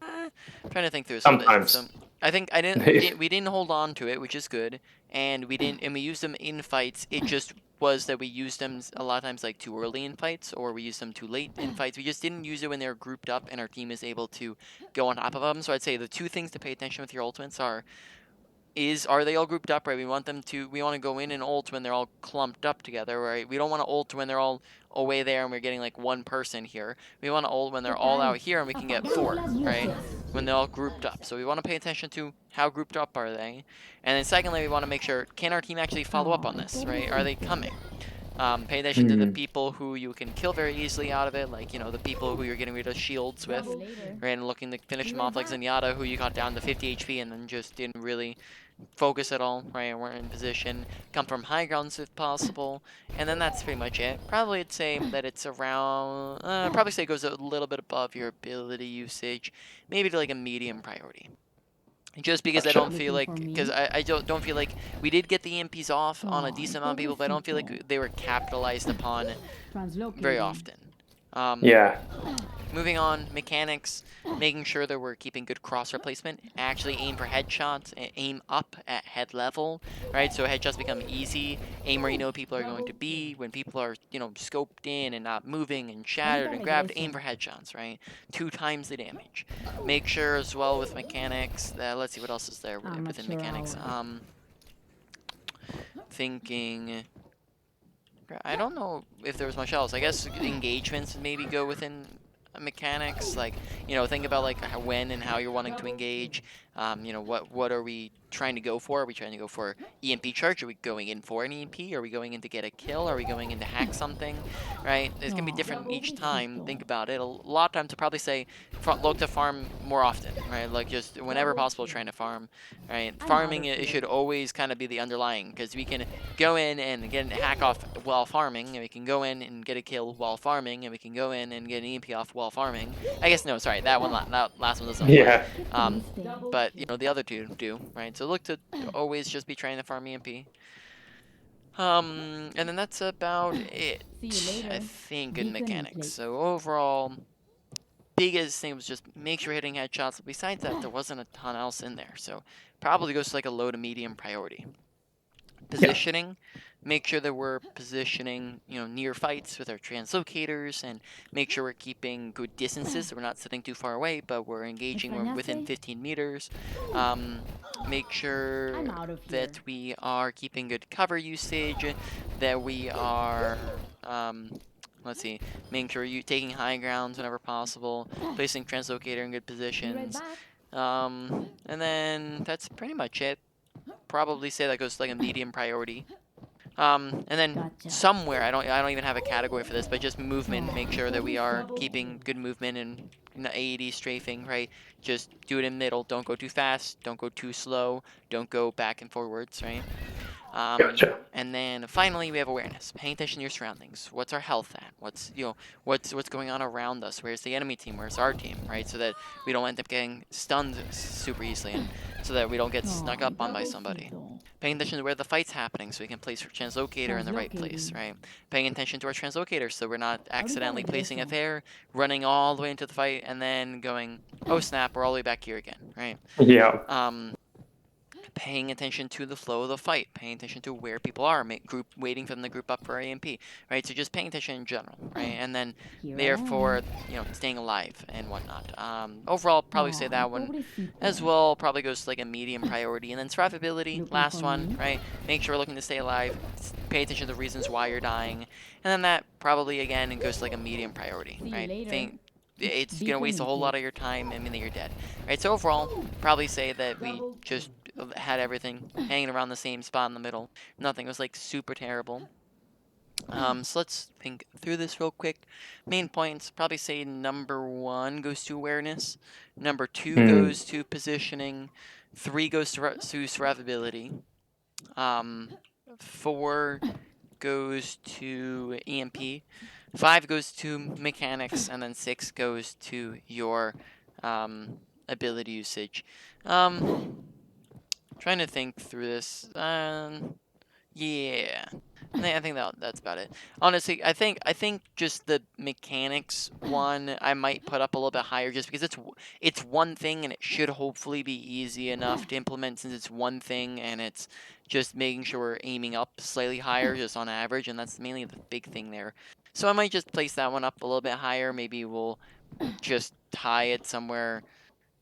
trying to think through this a little bit. So Sometimes. I think we didn't hold on to it, which is good, and we used them in fights. It just was that we used them a lot of times like too early in fights, or we used them too late in fights. We just didn't use it when they were grouped up and our team is able to go on top of them. So I'd say the 2 things to pay attention with your ultimates are they all grouped up, right? We want to go in and ult when they're all clumped up together, right? We don't want to ult when they're all away there and we're getting like 1 person here. We want to ult when they're ¿Qué all tal? out here and we can get Apagamos 4, las right? luces. When they're all grouped up. So we want to pay attention to how grouped up are they. And then secondly, we want to make sure, can our team actually follow up on Ay, this, right? Are they pobrecito. coming? Pay attention to the Hmm. people who you can kill very easily out of it, like, you know, the people who you're getting rid of shields with, See you later. right, and looking to finish them off like Zenyatta, who you got down to 50 HP and then just didn't really focus at all, right, and weren't in position. Come from high grounds if possible, and then that's pretty much it. Probably I'd say that it's around, probably say it goes a little bit above your ability usage, maybe to like a medium priority. Just because I Gotcha. don't feel Looking like, for because me? I don't feel like we did get the EMPs off on a Ay, decent amount of people, but I don't feel pobrecito. like they were capitalized upon very Translocating. often. Um, Yeah. Moving on, mechanics, making sure that we're keeping good cross replacement. Actually aim for headshots, aim up at head level, right? So headshots become easy. Aim where you know people are going to be. When people are, you know, scoped in and not moving and Pronto shattered and grabbed, aim regreso. for headshots, right? 2 times the damage. Make sure as well with mechanics that, let's see what else is there I'm not within sure how. mechanics. Thinking, I don't know if there was much else. I guess engagements maybe go within mechanics. Like, you know, think about like when and how you're wanting to engage. You know, what are we trying to go for? Are we trying to go for EMP charge? Are we going in for an EMP? Are we going in to get a kill? Are we going in to hack something? Right? It's gonna be Ay, different each time. pobrecito. Think about it. A lot of times I'll probably say look to farm more often, right? Like just whenever possible, trying to farm, right? I'm out Farming of it here. should always kind of be the underlying, because we can go in and get a hack off while farming, and we can go in and get a kill while farming, and we can go in and get an EMP off while farming. I guess no, sorry, that last one doesn't apply. Yeah. Qué Um, triste. but you know the other 2 do, right? So look to always just be trying to farm EMP. And then that's about it, See you I later. think, in Beacon in mechanics. place. So overall, biggest thing was just make sure hitting headshots. Besides that, there wasn't a ton else in there. So probably goes to like a low to medium priority. Yeah. Positioning, make sure that we're positioning, you know, near fights with our translocators, and make sure we're keeping good distances so we're not sitting too far away, but we're ¿Me engaging within extrañaste? 15 meters. Make sure I'm out of here. that we are keeping good cover usage, that we are, let's see, making sure you taking high grounds whenever possible, placing translocator in good Be right positions. back. And then that's pretty much it. Probably say that goes to like a medium priority. And then Gotcha. somewhere, I don't even have a category for this, but just movement. Make Aw, sure that we are Double keeping kill. good movement and AED strafing, right? Just do it in the middle. Don't go too fast. Don't go too slow. Don't go back and forwards, right? Gotcha. And then finally we have awareness. Paying attention to your surroundings. What's our health at? What's going on around us? Where's the enemy team? Where's our team? Right? So that we don't end up getting stunned super easily, and so that we don't get snuck up on by somebody. Paying attention to where the fight's happening, so we can place our translocator in the right place, right? Paying attention to our translocator, so we're not accidentally placing it there, running all the way into the fight, and then going, oh snap, we're all the way back here again, right? Yeah. Paying attention to the flow of the fight, paying attention to where people are, waiting for them to group up for AMP, right? So just paying attention in general, right? And then therefore, staying alive and whatnot. Overall, probably say that one as well probably goes to like a medium priority. And then survivability, last one, right? Make sure we're looking to stay alive, pay attention to the reasons why you're dying. And then that probably, again, it goes to like a medium priority, right? It's going to waste a whole lot of your time and mean that you're dead. Right, so overall, probably say that we just had everything hanging around the same spot in the middle. Nothing was like super terrible. So let's think through this real quick. Main points, probably say number 1 goes to awareness. Number 2 goes to positioning. 3 goes to survivability. 4 goes to EMP. 5 goes to mechanics, and then 6 goes to your ability usage. Trying to think through this. Yeah, I think that's about it. Honestly, I think just the mechanics one I might put up a little bit higher, just because it's one thing and it should hopefully be easy enough to implement, since it's one thing and it's just making sure we're aiming up slightly higher just on average, and that's mainly the big thing there. So I might just place that one up a little bit higher. Maybe we'll just tie it somewhere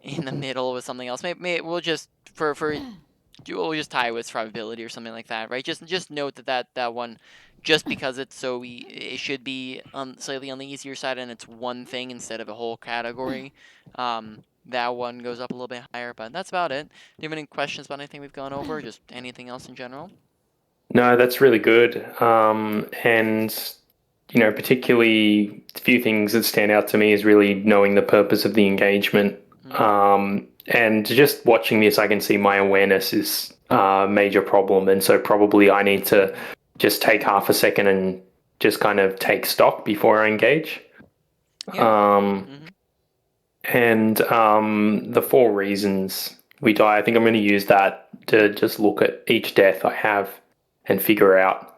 in the middle with something else. Maybe we'll just we'll just tie it with survivability or something like that, right? Just note that one, just because it's so it should be slightly on the easier side, and it's one thing instead of a whole category. That one goes up a little bit higher, but that's about it. Do you have any questions about anything we've gone over, or just anything else in general? No, that's really good. And particularly a few things that stand out to me is really knowing the purpose of the engagement. And just watching this, I can see my awareness is a major problem. And so probably I need to just take half a second and just kind of take stock before I engage. Yeah. And the 4 reasons we die, I think I'm going to use that to just look at each death I have and figure out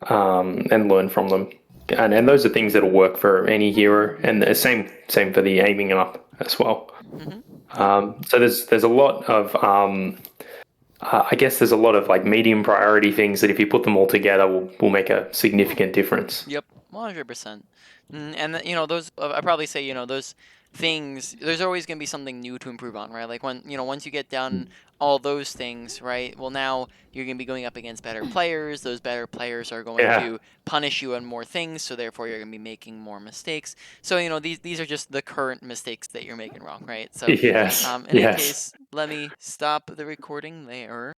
and learn from them. And those are things that'll work for any hero, and the same for the aiming up as well. So there's a lot of I guess there's a lot of like medium priority things that if you put them all together will make a significant difference. Yep, 100%. And those I probably say those things. There's always gonna be something new to improve on, right? Like once you get done all those things, right? Well, now you're gonna be going up against better players. Those better players are going to punish you on more things, so therefore you're gonna be making more mistakes. So these are just the current mistakes that you're making wrong, right? So Yes. in any case, let me stop the recording there.